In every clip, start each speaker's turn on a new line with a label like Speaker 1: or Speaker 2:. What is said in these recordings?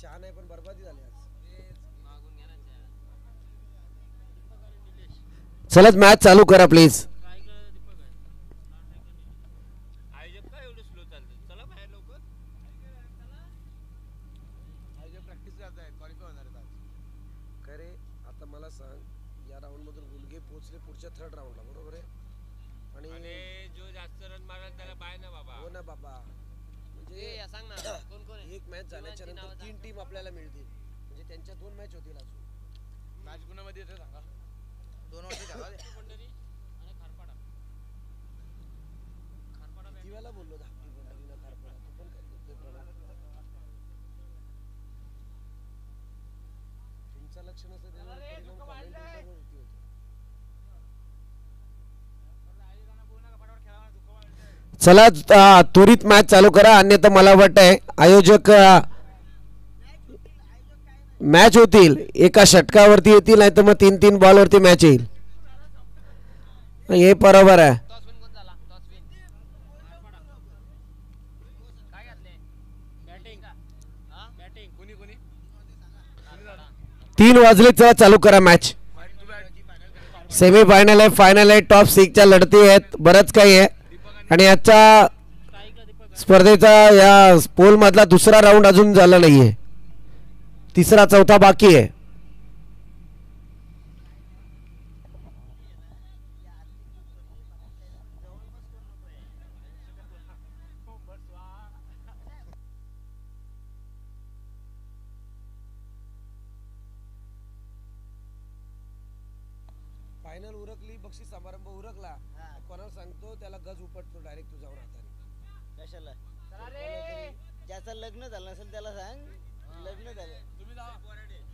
Speaker 1: चहा नाही पण बरबादी झाली आज. चलत मॅच चालू करा प्लीज. खरे आता मला सांग या राऊंड मधून गुलगे पोहोचले पुढच्या थर्ड राऊंडला बरोबर आहे. आणि जो जास्त रन मारेल त्याला बाय ना बाबा. हो ना बाबा म्हणजे सांग ना कोण कोण एक मॅच झाल्याच्या नंतर 3 टीम आपल्याला मिळतील म्हणजे त्यांच्या 2 मॅच होतील अजून. मॅच कुणामध्ये येते सांगा. 2 वरती झाला पंढरी आणि खारपाडा. खारपाडा किती वेळा बोललो धाकटी पंढरी ना खारपाडा तू पण काय करतोय प्रणाम. तुमचं लक्ष नसतं त्यावर परिणाम कमेंट वरती होतो. चला त्वरित मॅच चालू करा अन्यथा मला वाटतंय आयोजक मॅच होतील एका षटकावरती येतील नाही तर मग 3-3 बॉलवरती मॅच येईल. हे बरोबर आहे. 3 वाजले चला चालू करा मॅच. सेमी फायनल आहे फायनल आहे टॉप 6च्या लढती आहेत बरंच काही आहे आणि आजच्या स्पर्धेचा या पोल मधला दुसरा राऊंड अजून झाला नाहीये. तिसरा चौथा बाकी आहे. फायनल उरकली बक्षीस समारंभ उरकला कोणाला सांगतो त्याला गज उपटतो डायरेक्ट तुझ्यावर हाताने. कशाला ज्याचं लग्न झालं नसेल त्याला सांग. लग्न झालं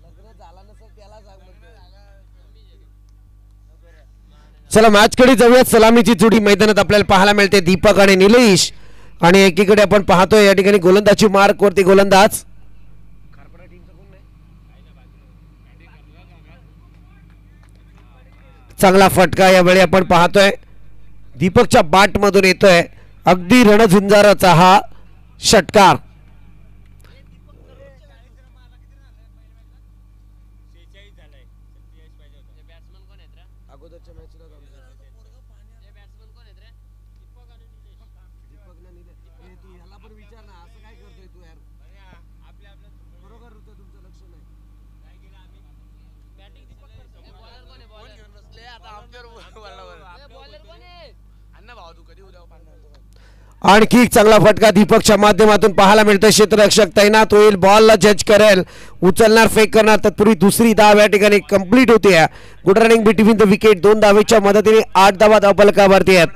Speaker 1: लग्न झाला नसेल त्याला सांग. चला मॅच कडे जाऊयात. सलामीची जोडी मैदानात आपल्याला पाहायला मिळते दीपक आणि निलेश आणि एकीकडे आपण पाहतोय या ठिकाणी गोलंदाजी मार्क वरती गोलंदाज चांगला फटका यावेळी आपण पाहतोय दीपकच्या बाट मधून येतोय अगदी रणझुंजाराचा हा षटकार. आणखी चांगला फटका दीपकच्या माध्यमातून पाहायला मिळतोय. क्षेत्ररक्षक तैनात होईल बॉलला जज करेल उचलणार फेक करणार तत्पूर्वी दुसरी धाव या ठिकाणी कंप्लीट होते. Good running between the wicket 2 धावेच्या मदतीने 8 धावा धावफलकावरती आहेत.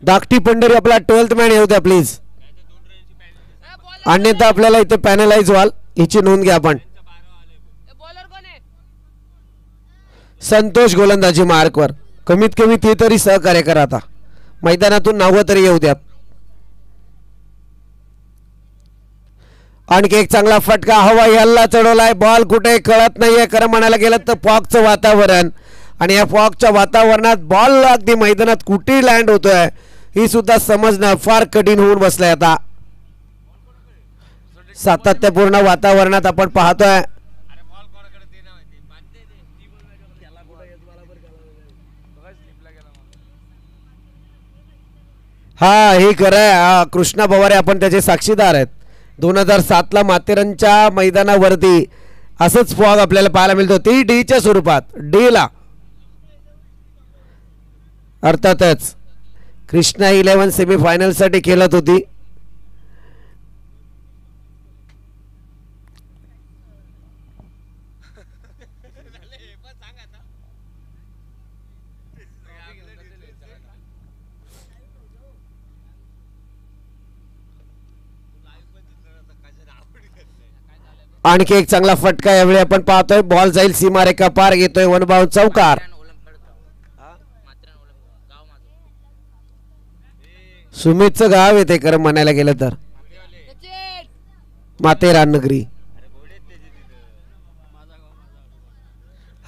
Speaker 1: धाकटी पंढरी आपला 12th मॅन येऊ द्या प्लीज अन्यथा आपल्याला इथे पॅनलाइज व्हाल याची नोंद घ्या आपण. संतोष गोलंदाजी मार्कवर कमीत कमी ते तरी सहकार्य करा. आता मैदानातून 9 तरी येऊ द्या. आणखी एक चांगला फटका हवा याला चढवलाय बॉल कुठे कळत नाहीये. खरं म्हणायला गेलं तर फॉगचं वातावरण आणि या फॉगच्या वातावरणात बॉल अगदी मैदानात कुठे लँड होतोय ही सुद्धा समजणं फार कठीण होऊन बसलंय. आता सातत्यपूर्ण वातावरणात आपण पाहतोय हा हे खरं आहे. कृष्णा पवारे आपण त्याचे साक्षीदार आहेत. 2007 ला माथेरानच्या मैदानावरती असंच फॉग आपल्याला पाहायला मिळतो ती डीच्या स्वरूपात डीला अर्थातच कृष्णा 11 सेमीफायनल साठी खेळत होती. आणखी एक चांगला फटका यावेळी आपण पाहतोय बॉल जाईल सीमारेखा पार घेतोय वन बाउंड चौकार. सुमितचं गाव येते खरं म्हणायला गेलं तर माथेरान नगरी.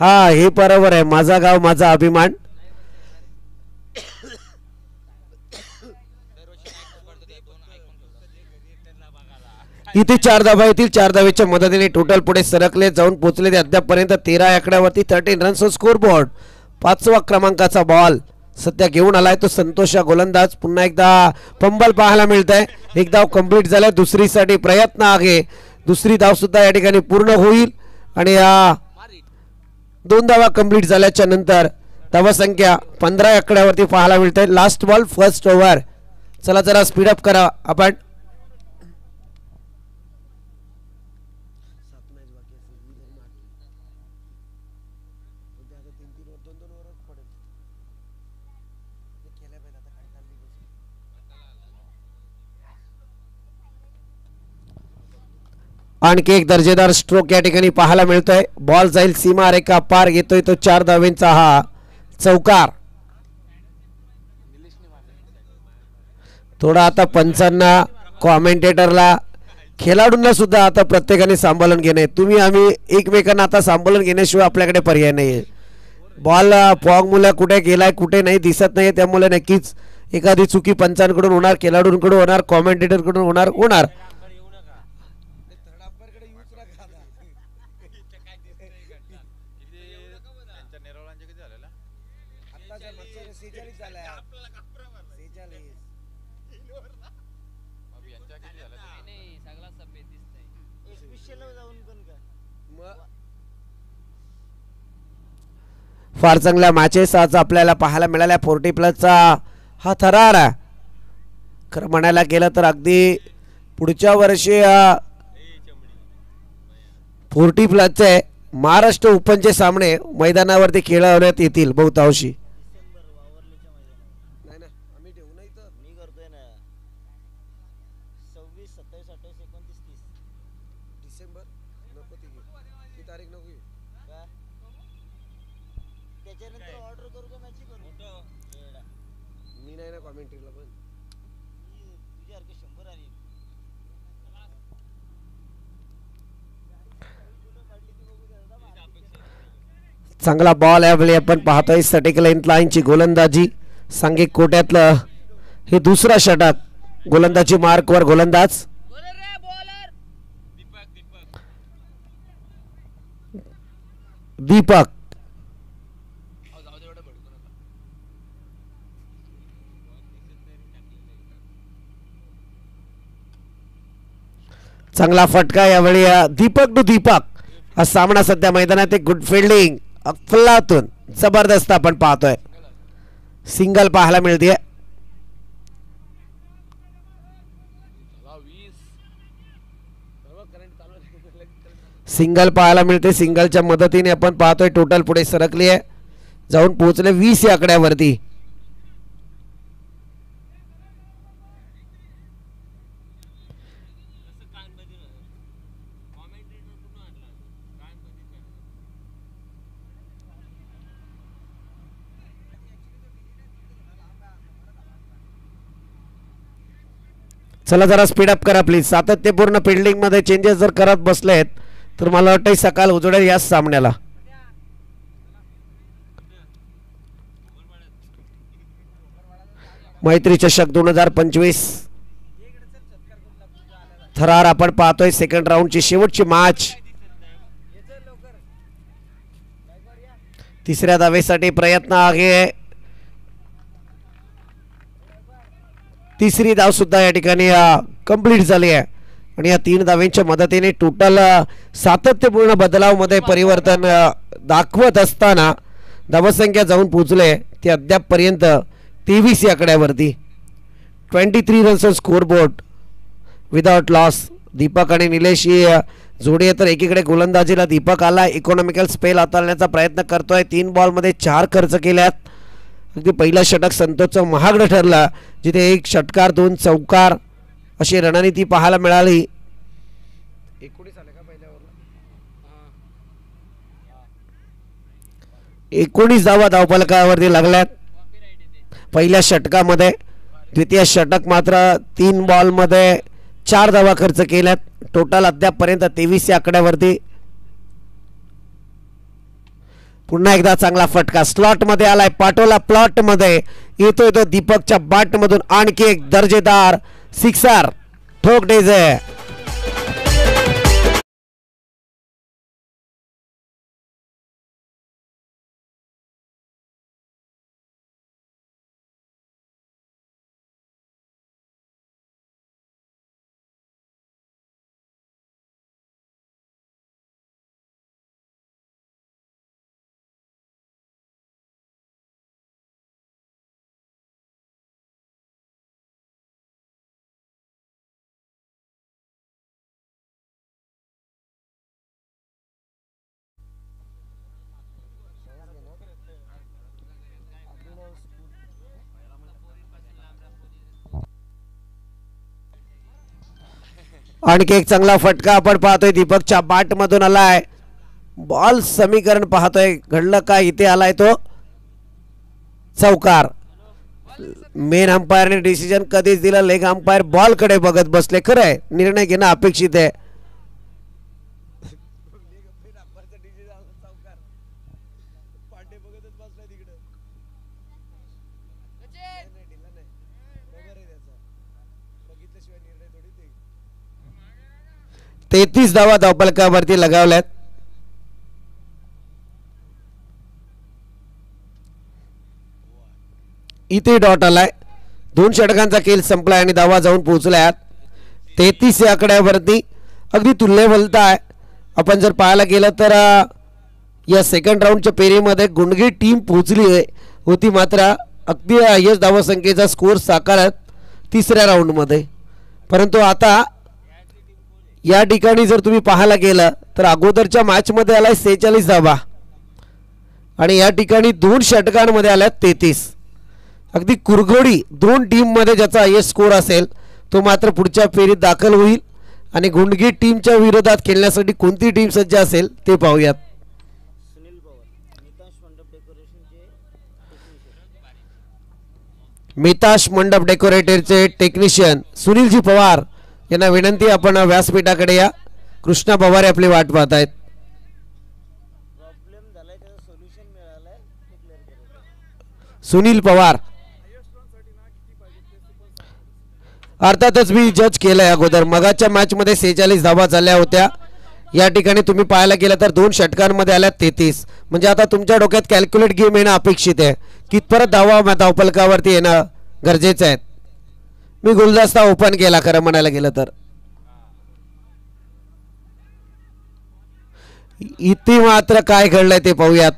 Speaker 1: हा हे बरोबर आहे माझा गाव माझा अभिमान. इथे 4 धावा येतील. 4 धावेच्या मदतीने टोटल पुढे सरकले जाऊन पोहोचले ते अद्यापपर्यंत 13 आकड्यावरती 13 रन्स स्कोर बोर्ड. 5व्या क्रमांकाचा बॉल सध्या घेऊन आलाय तो संतोष गोलंदाज. पुन्हा एकदा फंबल पाहायला मिळत आहे. एक धाव कंप्लीट झालाय. दुसरीसाठी प्रयत्न आहे. दुसरी धाव सुद्धा या ठिकाणी पूर्ण होईल आणि 2 धावा कंप्लीट झाल्याच्या नंतर धावसंख्या 15 आकड्यावरती पाहायला मिळते. Last ball first over. चला जरा स्पीडअप करा आपण. आणखी एक दर्जेदार स्ट्रोक या ठिकाणी पाहायला मिळतोय. बॉल जाईल सीमा रेखा पार. घेतोय तो 4 धावेंचा हा चौकार. थोडा आता पंचांना, कॉमेंटेटरला, खेळाडूंना सुद्धा आता प्रत्येकाने सांभाळून घेणे. तुम्ही आम्ही एकमेकांना आता सांभाळून घेण्याशिवाय आपल्याकडे पर्याय नाही. बॉल फॉग मुलं कुठे गेलाय कुठे नाही दिसत नाही. त्यामुळे नक्कीच एखादी चुकी पंचांकडून होणार, खेळाडूंकडून होणार, कॉमेंटेटरकडून होणार. फार चांगल्या मॅचेस आज आपल्याला पाहायला मिळाल्या. 40+ हा थरार खरं म्हणायला गेलं तर अगदी पुढच्या वर्षी 40+ महाराष्ट्र ओपनचे सामने मैदानावरती खेळवण्यात येतील बहुतांशी. चांगला बॉल यावेळी आपण पाहतोय. सटिक लाईनची गोलंदाजी. सांघिक कोट्यातलं हे दुसरा षटक. गोलंदाजी मार्कवर गोलंदाज दीपक. चांगला फटका यावेळी दीपक टू दीपक. हा सामना सध्या मैदानात एक गुड फिल्डिंग अफलातून जबरदस्त आपण पाहतोय. सिंगल पाहायला मिळते. सिंगल पाहायला मिळते. सिंगलच्या मदतीने आपण पाहतोय टोटल पुढे सरकली आहे. जाऊन पोहोचले 20 या आकड्यावरती. चला जरा स्पीडअप करा प्लीज. सातत्यपूर्ण फिल्डिंग मध्ये चेंजेस जर करत बसलेत तर मला वाटतं सकाळ उजडेल याच सामन्याला. मैत्री चषक 2025 थरार आपण पाहतोय. सेकंड राऊंडची शेवटची मॅच. तिसऱ्या धावेसाठी प्रयत्न आहे. तिसरी धाव सुद्धा या ठिकाणी कंप्लीट झाली आहे आणि या 3 धावांच्या मदतीने टोटल सातत्यपूर्ण बदलावमध्ये परिवर्तन दाखवत असताना धावसंख्या जाऊन पोहोचले ते अद्यापपर्यंत 23 या आकड्यावरती. 23 runs scoreboard without loss. Deepak आणि निलेश ही जोडी आहे. तर एकीकडे गोलंदाजीला दीपक आला. इकॉनॉमिकल स्पेल हाताळण्याचा प्रयत्न करतोय. 3 बॉलमध्ये 4 खर्च केल्यात. अगदी पहिला षटक संतोषचं महागडं ठरला, जिथे 1 षटकार 2 चौकार अशी रणनीती पाहायला मिळाली. 19 धावा धावफलकावरती लागल्यात पहिल्या षटकामध्ये. द्वितीय षटक मात्र 3 बॉलमध्ये 4 धावा खर्च केल्यात. टोटल अद्यापपर्यंत 23 या आकड्यावरती. पुन्हा एकदा चांगला फटका स्लॉट मध्ये आलाय. पाटोला प्लॉट मध्ये येतोय तो दीपकच्या बॅट मधून. आणखी एक दर्जेदार सिक्सर ठोक डेजे.
Speaker 2: आणखी एक चांगला फटका आपण पाहतोय दीपकच्या बॅट मधून आलाय. बॉल समीकरण पाहतोय घडलं का इथे आलाय तो चौकार. मेन अंपायरने डिसिजन कधीच दिला. लेग अंपायर बॉल कडे बघत बसले. खरं आहे निर्णय घेणं अपेक्षित आहे. तेहतीस धावा धावफलकावरती लगावल्यात. इथे डॉट आलाय. 2 षटकांचा खेळ संपलाय आणि धावा जाऊन पोहोचल्यात 33 या आकड्यावरती. अगदी तुल्यबलता आहे. आपण जर पाहायला गेलं तर या सेकंड राऊंडच्या फेरीमध्ये गुंडगी टीम पोहोचली होती मात्र अगदी यश धावसंख्येचा स्कोअर साकारत तिसऱ्या राऊंडमध्ये. परंतु आता या ठिकाणी जर तुम्ही पाहायला गेलं तर अगोदरच्या मॅचमध्ये आलाय 46 धावा आणि या ठिकाणी 2 षटकांमध्ये आल्यात 33. अगदी कुरघोडी 2 टीममध्ये ज्याचा हायेस्ट स्कोअर असेल तो मात्र पुढच्या फेरीत दाखल होईल. आणि गुंडगी टीमच्या विरोधात खेळण्यासाठी कोणती टीम सज्ज असेल ते पाहूयात. मिताश मंडप डेकोरेटरचे टेक्निशियन सुनीलजी पवार यांना विनंती आपण व्यासपीठाकडे या. कृष्णा पवार आपली वाट पाहत आहेत. सुनील पवार अर्थातच मी जज केलंय अगोदर. मगाच्या मॅच मध्ये 46 धावा झाल्या होत्या. या ठिकाणी तुम्ही पाहायला गेलं तर 2 षटकांमध्ये आल्या 33. म्हणजे आता तुमच्या डोक्यात कॅल्क्युलेट गेम येणं अपेक्षित आहे. कितपर्यंत धावा धावफलकावरती येणं गरजेचं आहे. मी गुलदस्ता ओपन केला खरं म्हणायला गेलं तर. इथे मात्र काय घडलंय ते पाहूयात.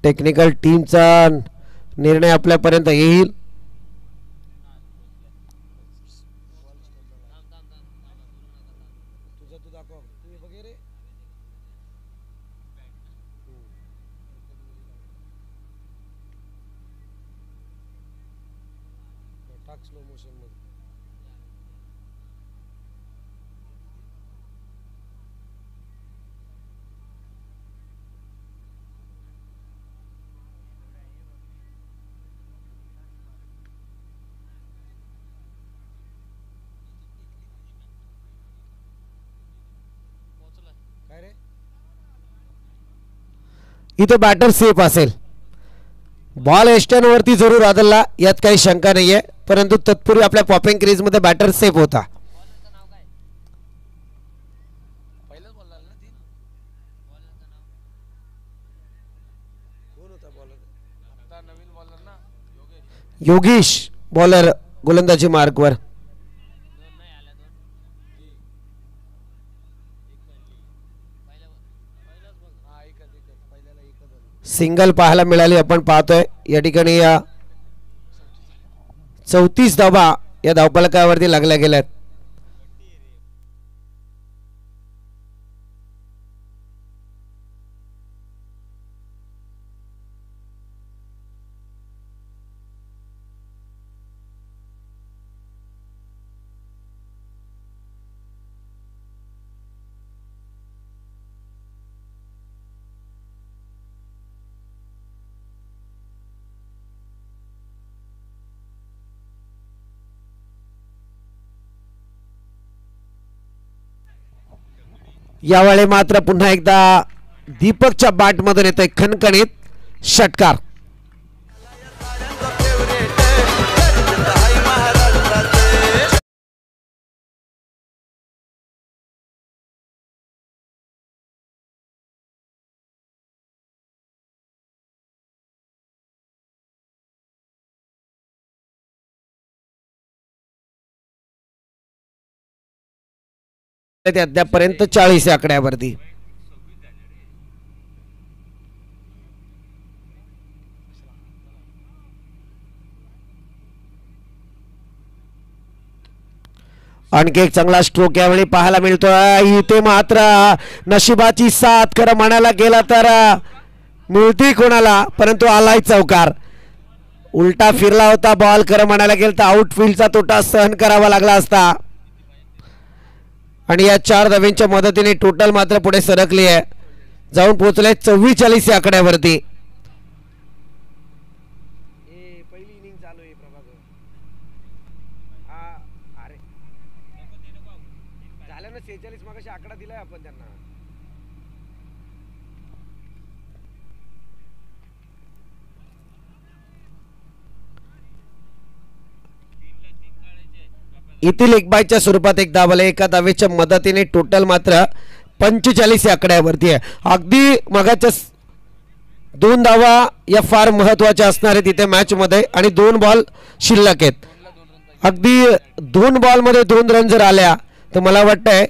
Speaker 2: टेक्निकल टीमचा निर्णय आपल्यापर्यंत येईल. इथे बॅटर सेफ असेल. बॉल एस्टनवरती जरूर आदळला यात काही शंका नाहीये. परंतु तत्पूर्वी आपल्या पॉपिंग क्रीज मध्ये बॅटर सेफ होता. योगेश बॉलर गोलंदाजी मार्कवर. सिंगल पाहायला मिळाली आपण पाहतोय. या ठिकाणी या 34 धावा या धावफलकावरती लागल्या गेल्यात. यावेळी मात्र पुन्हा एकदा दीपकच्या बॅट मधून येतोय खणखणीत षटकार. ते अद्यापर्यंत 40 या आकड्यावरती. आणखी एक चांगला स्ट्रोक यावेळी पाहायला मिळतोय. इथे मात्र नशिबाची साथ खरं म्हणायला गेला तर मिळती कोणाला, परंतु आलाय चौकार. उलटा फिरला होता बॉल, खरं म्हणायला गेलं तर आउटफील्डचा तोटा सहन करावा लागला असता. आणि या 4 धावांच्या मदतीने टोटल मात्र पुढे सरकली आहे, जाऊन पोहोचले 44 या आकड्यावरती.
Speaker 1: झालं ना 46 मगाशी आकडा दिलाय आपण त्यांना.
Speaker 2: इथे लेग बायच्या स्वरूपात एक धाव आले, एका धावेच्या मदतीने टोटल मात्र 45 या आकड्यावरती आहे. अगदी मगाच्या 2 धावा या फार महत्वाच्या असणार आहेत इथे मॅच मध्ये, आणि 2 बॉल शिल्लक आहेत. अगदी 2 बॉल मध्ये 2 रन जर आल्या तर मला वाटतंय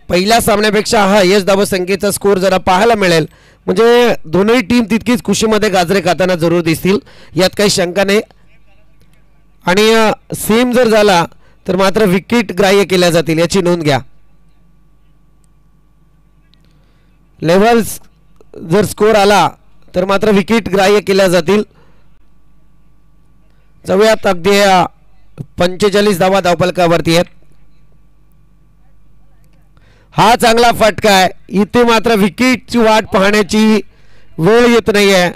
Speaker 2: पहिल्या सामन्यापेक्षा हा यश धावसंख्येचा स्कोर जरा पाहायला मिळेल. म्हणजे दोन्ही टीम तितकीच खुशीमध्ये गाजरे खाताना जरूर दिसतील, यात काही शंका नाही. आणि सेम जर झाला तर मात्र विकेट ग्राह्य केल्या जातील, याची नोंद घ्या. लेव्हल्स जर स्कोर आला तर मात्र विकेट ग्राह्य केल्या जातील. जाऊयात अगदी 45 धावा धावफलकावरती आहेत. हा चांगला फटका आहे. इथे मात्र विकेटची वाट पाहण्याची वेळ येत नाही आहे,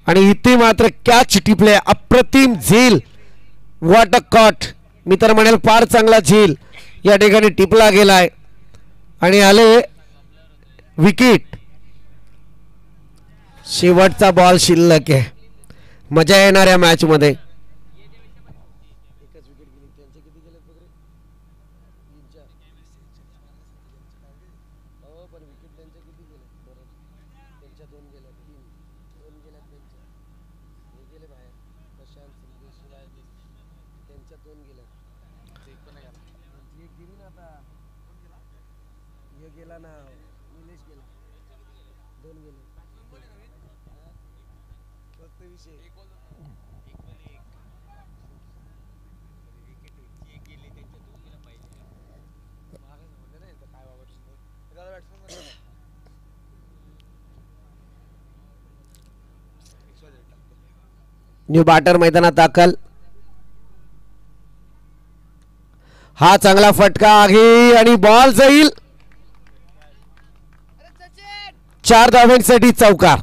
Speaker 2: आणि इथे मात्र कॅच टिपले. अप्रतिम झेल, व्हॉट अ कॉट. मी तर म्हणेल फार चांगला झेल या ठिकाणी टिपला गेलाय, आणि आले विकेट. शेवटचा बॉल शिल्लक आहे. मजा येणाऱ्या मॅच मध्ये. न्यू बॅटर मैदानात दाखल. हा चांगला फटका आहे आणि बॉल जाईल. 4 धावांसाठी चौकार.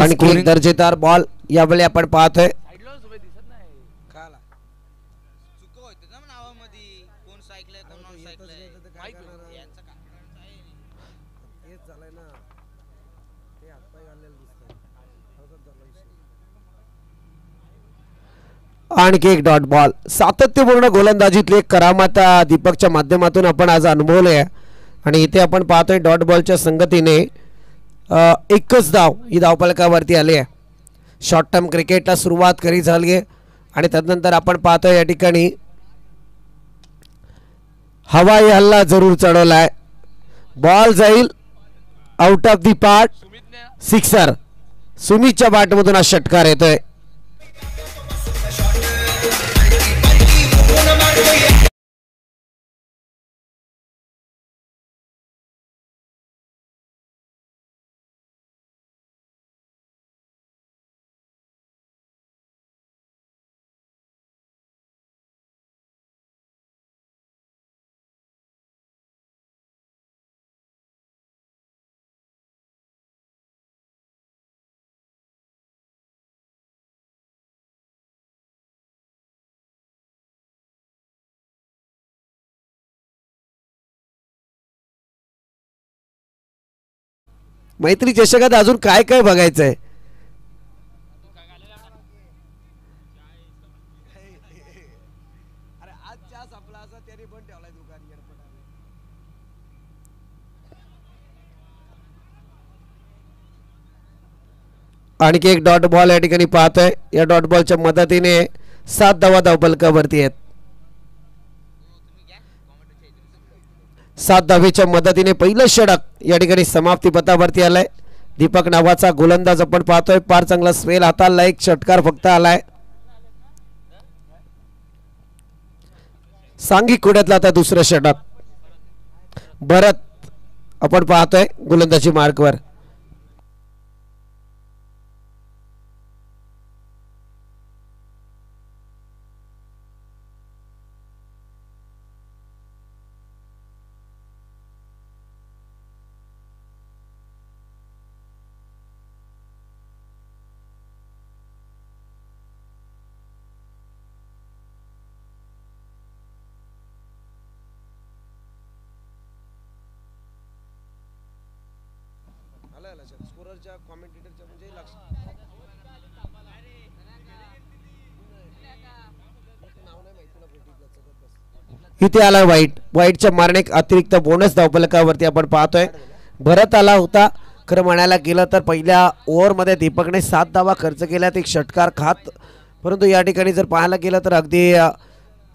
Speaker 2: आणखी एक दर्जेदार बॉल यावेळी आपण पाहतोय.
Speaker 1: खाला
Speaker 3: चुका होते ना नावामध्ये, कोण सायकल कोण नॉन सायकल यांचं
Speaker 1: हेच झालंय ना, ते हातपाय घाललेलं दिसतंय. अवघड झाला विषय.
Speaker 2: आणखी एक डॉट बॉल. सातत्यपूर्ण गोलंदाजीतली एक करामत दीपकच्या माध्यमातून आपण आज अनुभवले आहे. आणि इथे आपण पाहतोय डॉट बॉलच्या संगतीने एकच धाव ही धावफलकावरती आली आहे. शॉर्ट टर्म क्रिकेटला सुरुवात करी झाली आहे आणि त्यानंतर आपण पाहतोय या ठिकाणी हवाई हल्ला जरूर चढवलाय. बॉल जाईल out of the part, sixer. सुमितच्या बॅटमधून हा षटकार येतोय. मैत्री चषकात अजून काय काय बघायचंय?
Speaker 1: अरे आज चहा संपला असं त्याने पण ठेवलाय दुकान एअरपोर्टवर.
Speaker 2: आणखी एक डॉट बॉल या ठिकाणी पाहतोय. या डॉट बॉलच्या मदतीने 7 धावा धावफलकावरती आहेत. 7 धावेच्या मदतीने पहिलं षटक या ठिकाणी समाप्ती पथावरती आलंय. दीपक नावाचा गोलंदाज आपण पाहतोय. फार चांगला स्वेल हाताला, एक षटकार फक्त आलाय. सांघिक कुड्यातला आता दुसरं षटक. भरत आपण पाहतोय गोलंदाजी मार्कवर.
Speaker 1: आलं लक्षात स्कोररच्या कॉमेंटेटरच्या म्हणजे लक्ष नाव नाही माहिती तुला भेटीतलं.
Speaker 2: इथे आला वाईटच्या मारणे एक अतिरिक्त बोनस धावफलकावरती आपण पाहतोय. भरत आला होता. खरं म्हणायला गेलं तर पहिल्या ओव्हरमध्ये दीपकने 7 धावा खर्च केल्यात, एक षटकार खात. परंतु या ठिकाणी जर पाहायला गेलं तर अगदी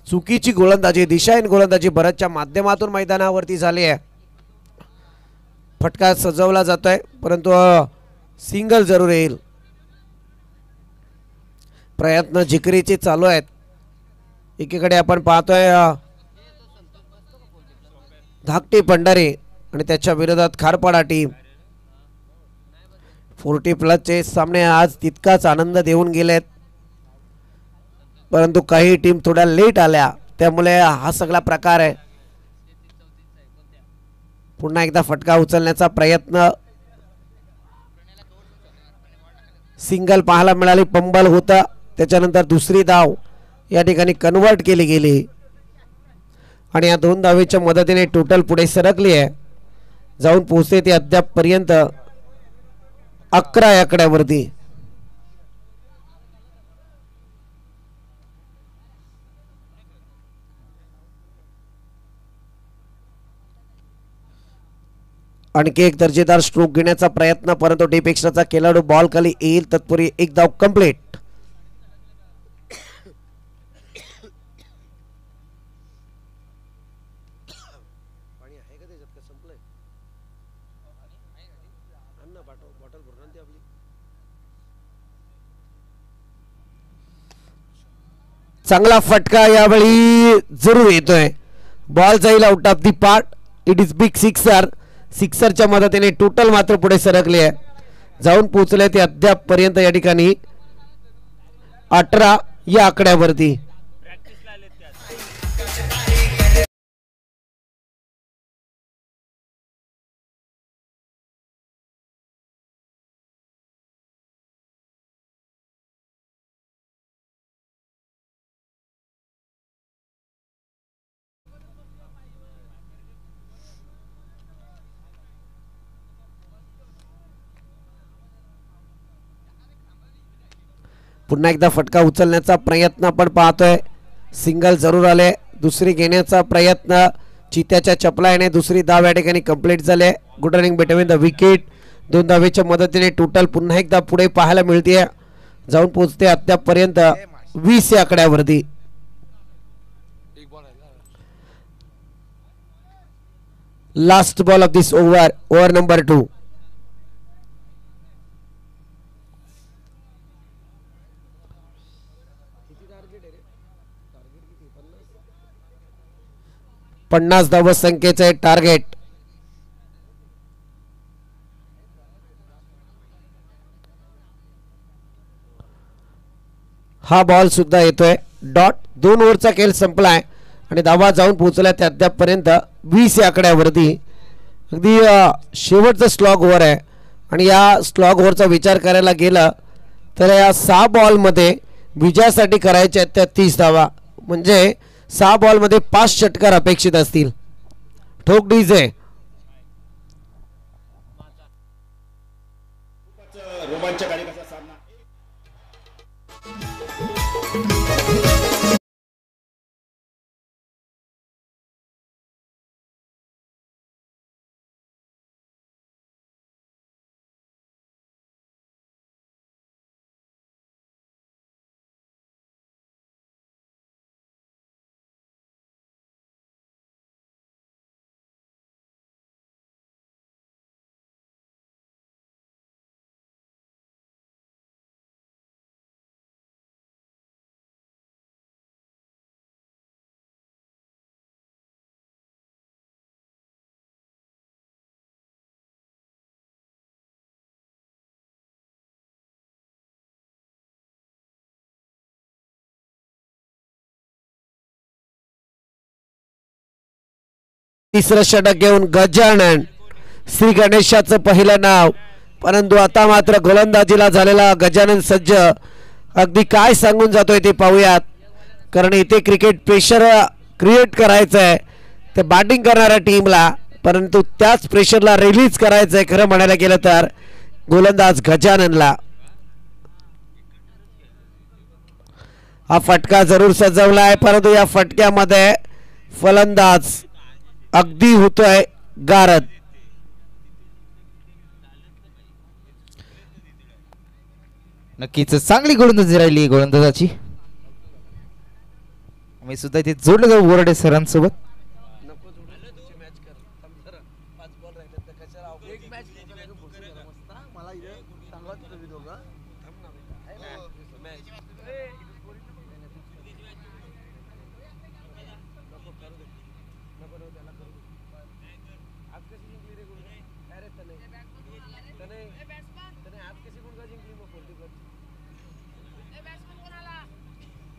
Speaker 2: चुकीची गोलंदाजी, दिशाहीन गोलंदाजी भरतच्या माध्यमातून मैदानावरती झाली आहे. फटका सजवला जातोय परंतु सिंगल जरूर येईल. प्रयत्न जिकरीचे चालू आहेत. एकीकडे आपण पाहतोय धाकटी पंढरी आणि त्याच्या विरोधात खारपाडा टीम. 40+ सामने आज तितकाच आनंद देऊन गेलेत, परंतु काही टीम थोड्या लेट आल्या, त्यामुळे हा सगळा प्रकार आहे. पुन्हा एकदा फटका उचलण्याचा प्रयत्न. सिंगल पाहायला मिळाली, पंबल होता. त्याच्यानंतर दुसरी धाव या ठिकाणी कन्वर्ट केली गेली आणि या 2 धावेच्या मदतीने टोटल पुढे सरकली आहे. जाऊन पोहोचते ती अद्याप पर्यंत 11 आकड्यावरती. आणखी एक दर्जेदार स्ट्रोक घेण्याचा प्रयत्न, परंतु डीप एक्स्ट्राचा खेळाडू बॉल खाली येईल तत्पूर्वी एक धाव कंप्लीट.
Speaker 1: पाणी आहे का त्याच्यात का संपलंय? अन्न बॉटल भरून ती आपली.
Speaker 2: चांगला फटका यावेळी जरूर येतोय. बॉल जाईल out of the park. It is big sixer. सिक्सरच्या मदतीने टोटल मात्र पुढे सरकले आहे. जाऊन पोहोचले ते अद्याप पर्यंत या ठिकाणी 18 या आकड्यावरती. पुन्हा एकदा फटका उचलण्याचा प्रयत्न आपण पाहतोय. सिंगल जरूर आले. दुसरी घेण्याचा प्रयत्न चित्याच्या चपलाने. दुसरी धाव या ठिकाणी कंप्लीट झाले. Good running between the wicket. 2 धावेच्या मदतीने टोटल पुन्हा एकदा पुढे पाहायला मिळते. जाऊन पोहोचते अद्यापर्यंत 20 या आकड्यावरती. Last ball of this over number 2. पन्नास धाव संख्येचे टार्गेट. हा बॉल सुद्धा येतोय. डॉट. 2 ओव्हरचा खेळ संपलाय आणि धावा जाऊन पोहोचल्या त्या अद्यापर्यंत 20 या आकड्यावरती. अगदी शेवटचं स्लॉग ओव्हर आहे आणि या स्लॉग ओव्हरचा विचार करायला गेला तर या 6 बॉलमध्ये विजयासाठी करायच्या आहेत त्या 30 धावा. म्हणजे 6 बॉलमध्ये 5 षटकार अपेक्षित असतील. ठोक डीजे.
Speaker 4: रोमांचकारी कसा सामना.
Speaker 2: तिसरं षटक घेऊन गजानन. श्री गणेशाचं पहिलं नाव. परंतु आता मात्र गोलंदाजीला झालेला गजानन सज्ज. अगदी काय सांगून जातोय ते पाहूयात. कारण इथे क्रिकेट प्रेशर क्रिएट करायचं आहे ते बॅटिंग करणाऱ्या टीमला, परंतु त्याच प्रेशरला रिलीज करायचं आहे खरं म्हणायला गेलं तर गोलंदाज गजाननला. हा फटका जरूर सजवलाय परंतु या फटक्यामध्ये फलंदाज अगदी होतोय गारद.
Speaker 5: नक्कीच चांगली गोलंदाजी राहिली गोलंदाजाची. मी सुद्धा इथे जोडलं जाऊ बोराडे सरांसोबत.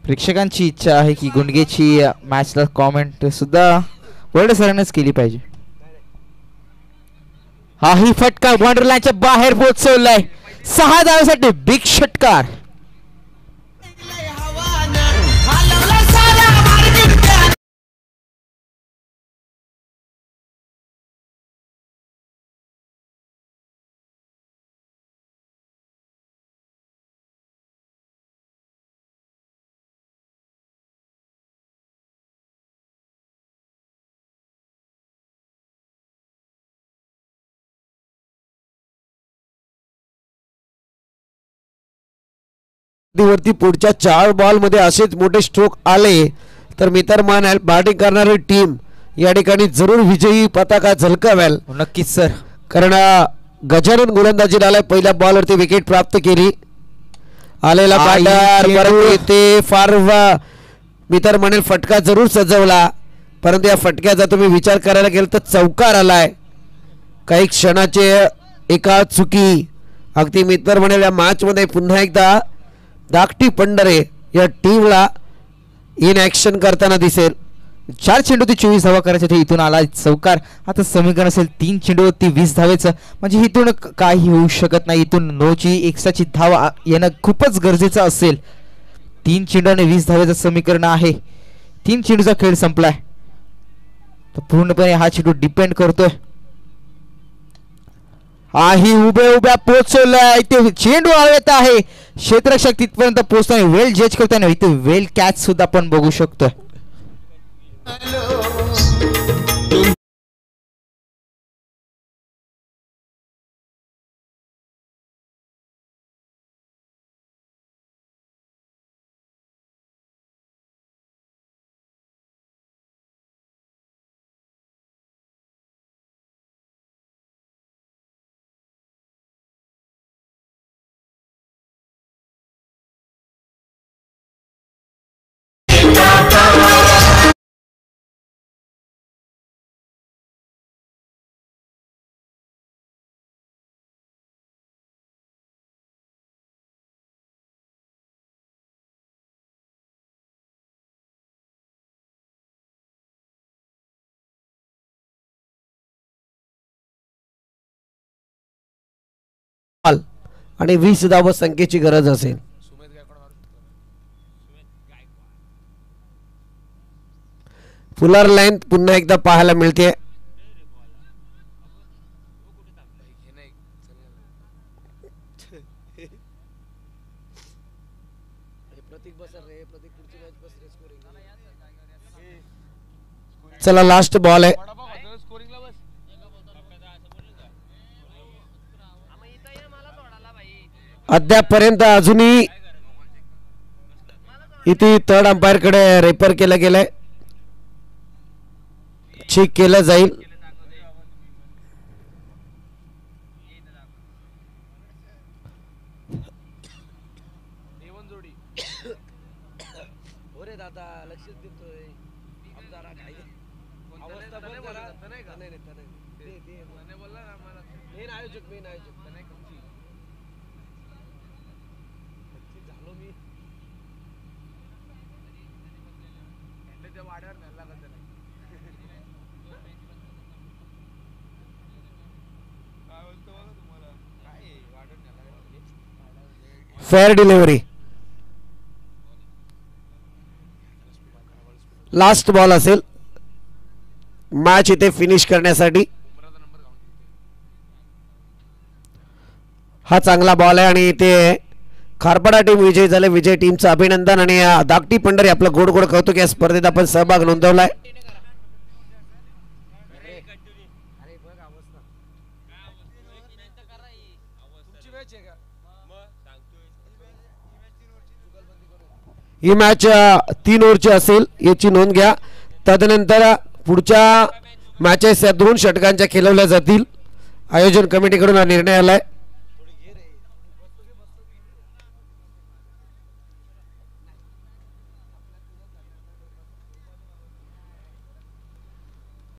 Speaker 5: प्रेक्षकांची इच्छा आहे की गुंडगेची मॅचला कॉमेंट सुद्धा बोराडे सरांनीच केली पाहिजे. हाही फटका बॉर्डरलाईनच्या बाहेर पोहोचवलाय. 6 धावांसाठी बिग षटकार.
Speaker 2: वरती पुढच्या 4 बॉल मध्ये असेच मोठे स्ट्रोक आले तर मी तर म्हणाल बॅटिंग करणारी टीम या ठिकाणी जरूर विजयी पताका झलकावेल.
Speaker 5: नक्कीच सर.
Speaker 2: कारण गजानन गोलंदाजीला आलाय. पहिल्या बॉलवरती विकेट प्राप्त केली. आलेला बॅटर परंतु ते फार मी तर म्हणेल फटका जरूर सजवला परंतु या फटक्याचा तुम्ही विचार करायला गेलं तर चौकार आलाय. काही क्षणाचे एका चुकी अगदी मी तर म्हणेल या मॅच मध्ये पुन्हा एकदा धाकटी पंढरे या टीमला इन ऍक्शन करताना दिसेल.
Speaker 5: 4 चेंडू ते 24 धावा करायचे इथून आला चौकार. आता समीकरण असेल 3 चेंडूवरती 20 धावेचं म्हणजे इथून काही होऊ शकत नाही. इथून 9ची एक्स्ट्राची धावा येणं खूपच गरजेचं असेल. 3 चेंडूने 20 धावेचं समीकरण आहे. 3 चेंडूचा खेळ संपलाय तर पूर्णपणे हा चेंडू डिपेंड करतोय. ही उभ्या पोहोचवलाय ते चेंडू हवेत आहे. क्षेत्ररक्षक तिथपर्यंत पोहोचताना वेल जज करताना इथे वेल कॅच सुद्धा आपण बघू शकतोय.
Speaker 2: आणि 20 धाव संख्येची गरज असेल. फुलर लाईन पुन्हा एकदा पाहायला मिळते. चला लास्ट बॉल आहे. अद्यापर्यंत अजूनही इथे थर्ड अंपायर कडे रेफर केलं गेलंय. चेक केलं जाईल. Fair delivery. लास्ट बॉल असेल मॅच इथे फिनिश करण्यासाठी. हा चांगला बॉल आहे आणि इथे खारपाडा टीम विजयी झाले. विजय टीमचं अभिनंदन आणि धाकटी पंढरी आपलं गोड गोड कौतुक या स्पर्धेत आपण सहभाग नोंदवलाय. ही मॅच 3 ओव्हरची असेल याची नोंद घ्या. तदनंतर पुढच्या मॅचेस या 2 षटकांच्या खेळवल्या जातील. आयोजन कमिटीकडून हा निर्णय आलाय.